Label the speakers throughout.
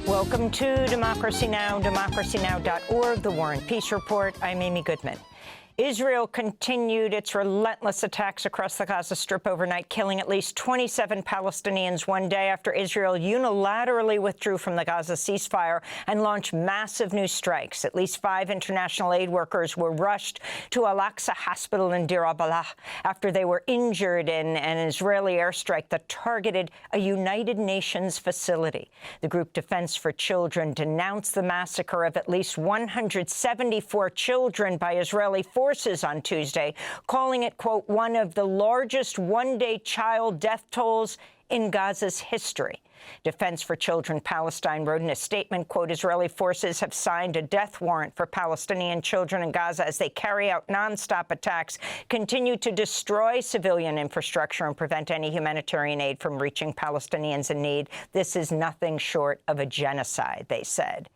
Speaker 1: Welcome to Democracy Now!, democracynow.org, The War and Peace Report. I'm Amy Goodman. Israel continued its relentless attacks across the Gaza Strip overnight, killing at least 27 Palestinians one day after Israel unilaterally withdrew from the Gaza ceasefire and launched massive new strikes. At least 5 international aid workers were rushed to Al-Aqsa Hospital in Deir al-Balah after they were injured in an Israeli airstrike that targeted a United Nations facility. The group Defense for Children denounced the massacre of at least 174 children by Israeli forces on Tuesday, calling it, quote, one of the largest one-day child death tolls in Gaza's history. Defense for Children Palestine wrote in a statement, quote, Israeli forces have signed a death warrant for Palestinian children in Gaza as they carry out nonstop attacks, continue to destroy civilian infrastructure, and prevent any humanitarian aid from reaching Palestinians in need. This is nothing short of a genocide, they said.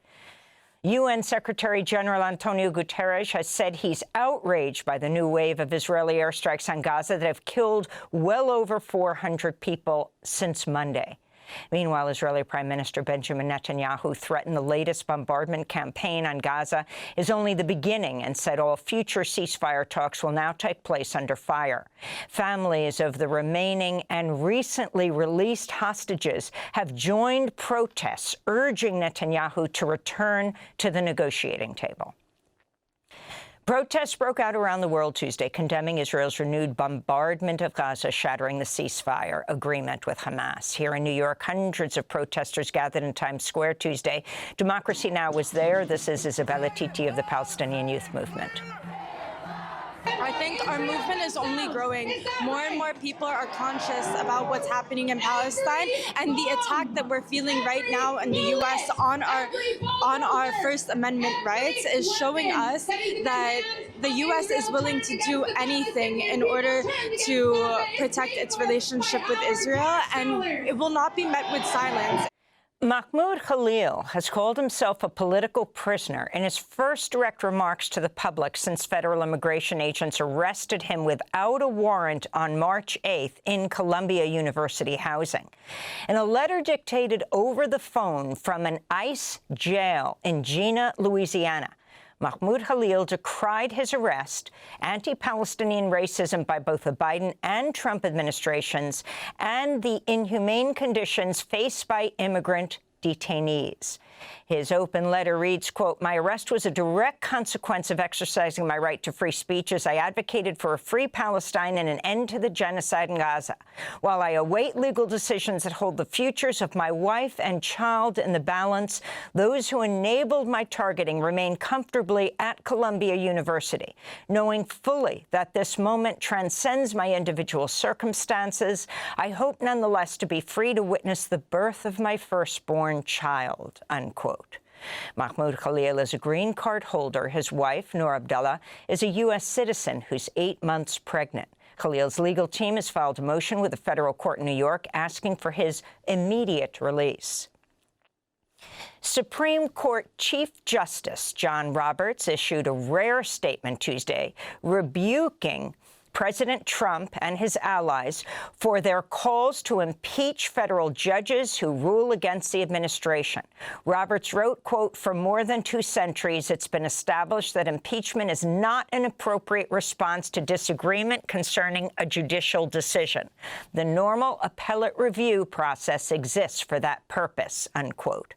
Speaker 1: UN Secretary-General Antonio Guterres has said he's outraged by the new wave of Israeli airstrikes on Gaza that have killed well over 400 people since Monday. Meanwhile, Israeli Prime Minister Benjamin Netanyahu threatened the latest bombardment campaign on Gaza is only the beginning and said all future ceasefire talks will now take place under fire. Families of the remaining and recently released hostages have joined protests urging Netanyahu to return to the negotiating table. Protests broke out around the world Tuesday, condemning Israel's renewed bombardment of Gaza, shattering the ceasefire agreement with Hamas. Here in New York, hundreds of protesters gathered in Times Square Tuesday. Democracy Now! Was there. This is Isabella Titi of the Palestinian Youth Movement.
Speaker 2: I think our movement is only growing. More and more people are conscious about what's happening in Palestine, and the attack that we're feeling right now in the U.S. on our First Amendment rights is showing us that the U.S. is willing to do anything in order to protect its relationship with Israel, and it will not be met with silence.
Speaker 1: Mahmoud Khalil has called himself a political prisoner in his first direct remarks to the public since federal immigration agents arrested him without a warrant on March 8th in Columbia University housing. In a letter dictated over the phone from an ICE jail in Jena, Louisiana, Mahmoud Khalil decried his arrest, anti-Palestinian racism by both the Biden and Trump administrations, and the inhumane conditions faced by immigrant detainees. His open letter reads, quote, my arrest was a direct consequence of exercising my right to free speech as I advocated for a free Palestine and an end to the genocide in Gaza. While I await legal decisions that hold the futures of my wife and child in the balance, those who enabled my targeting remain comfortably at Columbia University. Knowing fully that this moment transcends my individual circumstances, I hope nonetheless to be free to witness the birth of my firstborn child, unquote. Mahmoud Khalil is a green card holder. His wife, Noor Abdullah, is a U.S. citizen who's 8 months pregnant. Khalil's legal team has filed a motion with a federal court in New York asking for his immediate release. Supreme Court Chief Justice John Roberts issued a rare statement Tuesday rebuking President Trump and his allies for their calls to impeach federal judges who rule against the administration. Roberts wrote, quote, for more than 2 centuries, it's been established that impeachment is not an appropriate response to disagreement concerning a judicial decision. The normal appellate review process exists for that purpose, unquote.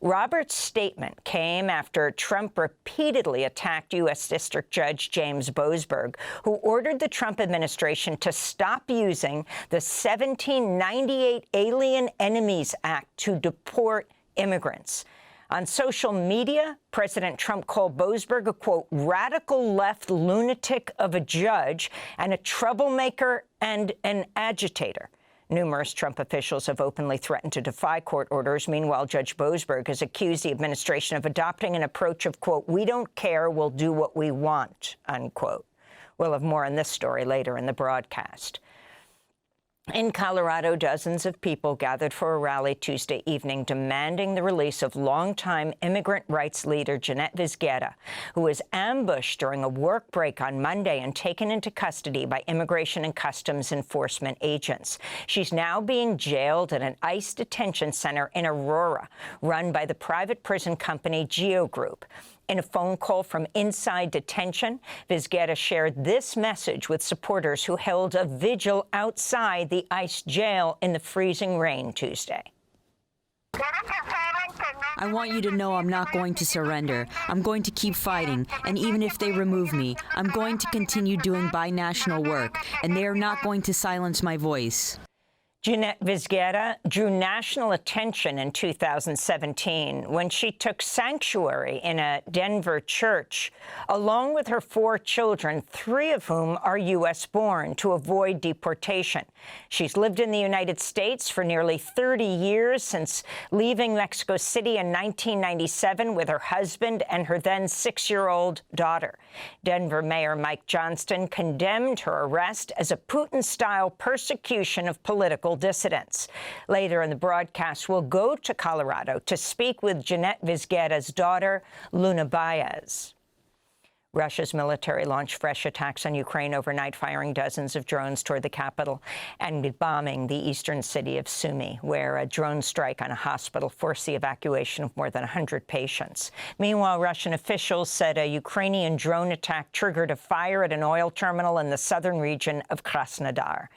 Speaker 1: Roberts' statement came after Trump repeatedly attacked U.S. District Judge James Boasberg, who ordered the Trump administration to stop using the 1798 Alien Enemies Act to deport immigrants. On social media, President Trump called Boasberg a, quote, radical left lunatic of a judge and a troublemaker and an agitator. Numerous Trump officials have openly threatened to defy court orders. Meanwhile, Judge Boasberg has accused the administration of adopting an approach of, quote, we don't care, we'll do what we want, unquote. We'll have more on this story later in the broadcast. In Colorado, dozens of people gathered for a rally Tuesday evening demanding the release of longtime immigrant rights leader Jeanette Vizqueta, who was ambushed during a work break on Monday and taken into custody by Immigration and Customs Enforcement agents. She's now being jailed at an ICE detention center in Aurora, run by the private prison company Geo Group. In a phone call from inside detention, Vizqueta shared this message with supporters who held a vigil outside the ICE jail in the freezing rain Tuesday.
Speaker 3: I want you to know I'm not going to surrender. I'm going to keep fighting, and even if they remove me, I'm going to continue doing binational work, and they are not going to silence my voice.
Speaker 1: Jeanette Vizqueta drew national attention in 2017 when she took sanctuary in a Denver church, along with her 4 children, 3 of whom are U.S.-born, to avoid deportation. She's lived in the United States for nearly 30 years, since leaving Mexico City in 1997 with her husband and her then 6-year-old daughter. Denver Mayor Mike Johnston condemned her arrest as a Putin-style persecution of political dissidents. Later in the broadcast, we'll go to Colorado to speak with Jeanette Vizqueta's daughter, Luna Baez. Russia's military launched fresh attacks on Ukraine overnight, firing dozens of drones toward the capital and bombing the eastern city of Sumy, where a drone strike on a hospital forced the evacuation of more than 100 patients. Meanwhile, Russian officials said a Ukrainian drone attack triggered a fire at an oil terminal in the southern region of Krasnodar.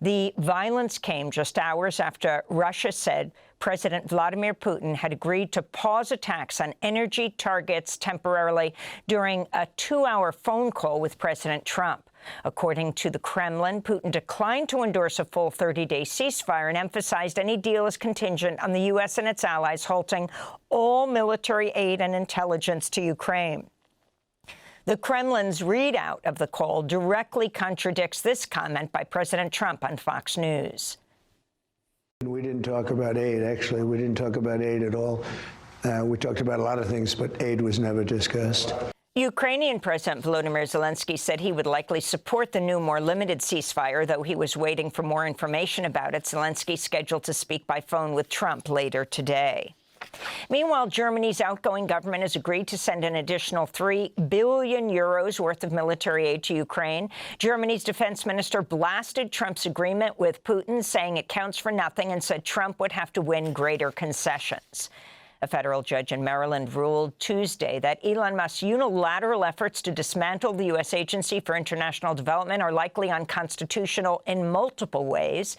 Speaker 1: The violence came just hours after Russia said President Vladimir Putin had agreed to pause attacks on energy targets temporarily during a 2-hour phone call with President Trump. According to the Kremlin, Putin declined to endorse a full 30-day ceasefire and emphasized any deal is contingent on the U.S. and its allies halting all military aid and intelligence to Ukraine. The Kremlin's readout of the call directly contradicts this comment by President Trump on Fox News.
Speaker 4: We didn't talk about aid, actually. We didn't talk about aid at all. We talked about a lot of things, but aid was never discussed.
Speaker 1: Ukrainian President Volodymyr Zelensky said he would likely support the new, more limited ceasefire, though he was waiting for more information about it. Zelensky scheduled to speak by phone with Trump later today. Meanwhile, Germany's outgoing government has agreed to send an additional €3 billion worth of military aid to Ukraine. Germany's defense minister blasted Trump's agreement with Putin, saying it counts for nothing, and said Trump would have to win greater concessions. A federal judge in Maryland ruled Tuesday that Elon Musk's unilateral efforts to dismantle the U.S. Agency for International Development are likely unconstitutional in multiple ways.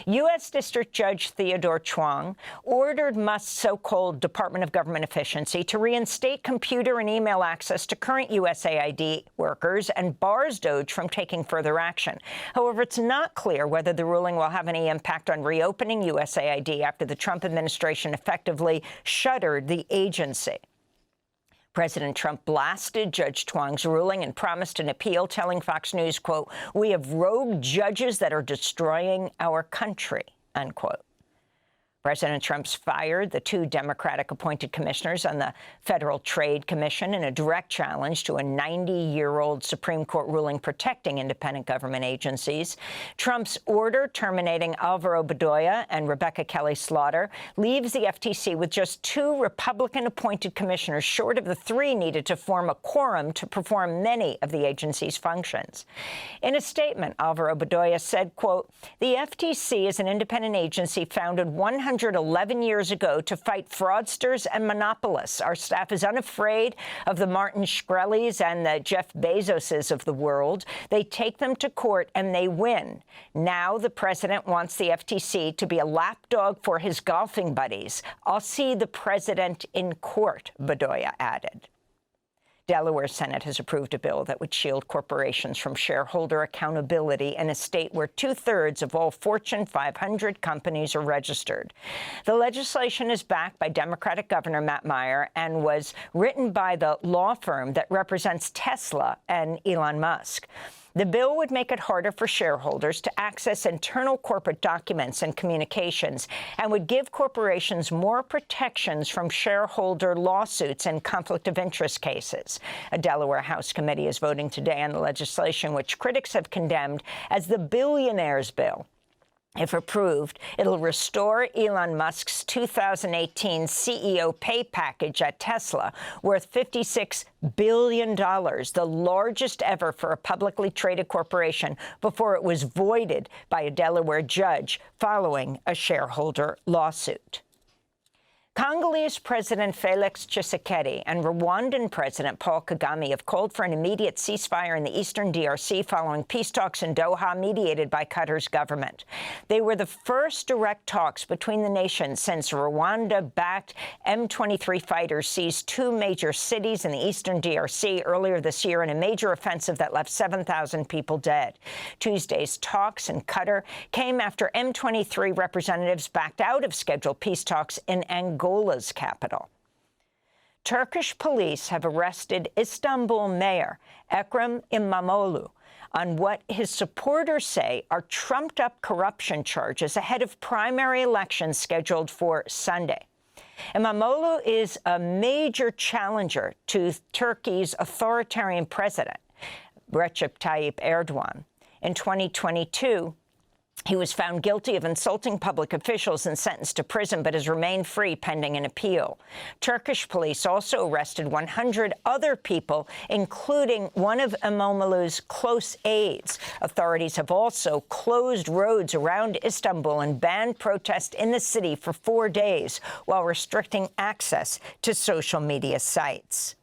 Speaker 1: U.S. District Judge Theodore Chuang ordered Musk's so-called Department of Government Efficiency to reinstate computer and email access to current USAID workers and bars DOJ from taking further action. However, it's not clear whether the ruling will have any impact on reopening USAID after the Trump administration effectively shuttered the agency. President Trump blasted Judge Chuang's ruling and promised an appeal, telling Fox News, quote, "We have rogue judges that are destroying our country," unquote. President Trump's fired the 2 Democratic-appointed commissioners on the Federal Trade Commission in a direct challenge to a 90-year-old Supreme Court ruling protecting independent government agencies. Trump's order terminating Alvaro Bedoya and Rebecca Kelly Slaughter leaves the FTC with just 2 Republican-appointed commissioners, short of the 3 needed to form a quorum to perform many of the agency's functions. In a statement, Alvaro Bedoya said, quote, "The FTC is an independent agency founded 111 years ago to fight fraudsters and monopolists. Our staff is unafraid of the Martin Shkreli's and the Jeff Bezoses of the world. They take them to court and they win. Now the president wants the FTC to be a lapdog for his golfing buddies. I'll see the president in court," Bedoya added. Delaware Senate has approved a bill that would shield corporations from shareholder accountability in a state where 2/3 of all Fortune 500 companies are registered. The legislation is backed by Democratic Governor Matt Meyer and was written by the law firm that represents Tesla and Elon Musk. The bill would make it harder for shareholders to access internal corporate documents and communications and would give corporations more protections from shareholder lawsuits and conflict of interest cases. A Delaware House committee is voting today on the legislation, which critics have condemned as the billionaire's bill. If approved, it'll restore Elon Musk's 2018 CEO pay package at Tesla, worth $56 billion, the largest ever for a publicly traded corporation, before it was voided by a Delaware judge following a shareholder lawsuit. Congolese President Felix Tshisekedi and Rwandan President Paul Kagame have called for an immediate ceasefire in the eastern DRC following peace talks in Doha mediated by Qatar's government. They were the first direct talks between the nations since Rwanda-backed M23 fighters seized two major cities in the eastern DRC earlier this year in a major offensive that left 7,000 people dead. Tuesday's talks in Qatar came after M23 representatives backed out of scheduled peace talks in Angola's capital. Turkish police have arrested Istanbul Mayor Ekrem İmamoğlu on what his supporters say are trumped-up corruption charges ahead of primary elections scheduled for Sunday. İmamoğlu is a major challenger to Turkey's authoritarian president, Recep Tayyip Erdogan. In 2022, he was found guilty of insulting public officials and sentenced to prison, but has remained free pending an appeal. Turkish police also arrested 100 other people, including one of İmamoğlu's close aides. Authorities have also closed roads around Istanbul and banned protests in the city for 4 days, while restricting access to social media sites.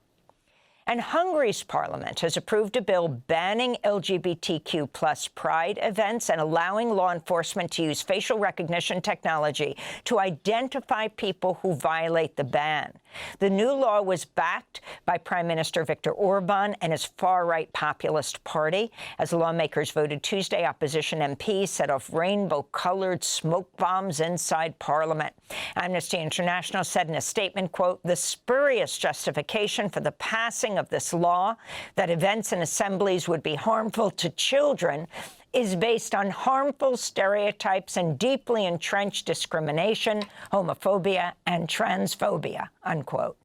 Speaker 1: And Hungary's parliament has approved a bill banning LGBTQ+ pride events and allowing law enforcement to use facial recognition technology to identify people who violate the ban. The new law was backed by Prime Minister Viktor Orban and his far-right populist party. As lawmakers voted Tuesday, opposition MPs set off rainbow-colored smoke bombs inside Parliament. Amnesty International said in a statement, quote, "The spurious justification for the passing of this law, that events and assemblies would be harmful to children, is based on harmful stereotypes and deeply entrenched discrimination, homophobia, and transphobia," unquote.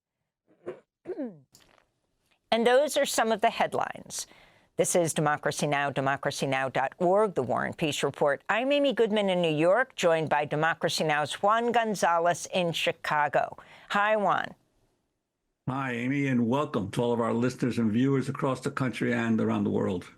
Speaker 1: And those are some of the headlines. This is Democracy Now!, democracynow.org, The War and Peace Report. I'm Amy Goodman in New York, joined by Democracy Now!'s Juan Gonzalez in Chicago. Hi, Juan.
Speaker 5: Hi, Amy, and welcome to all of our listeners and viewers across the country and around the world.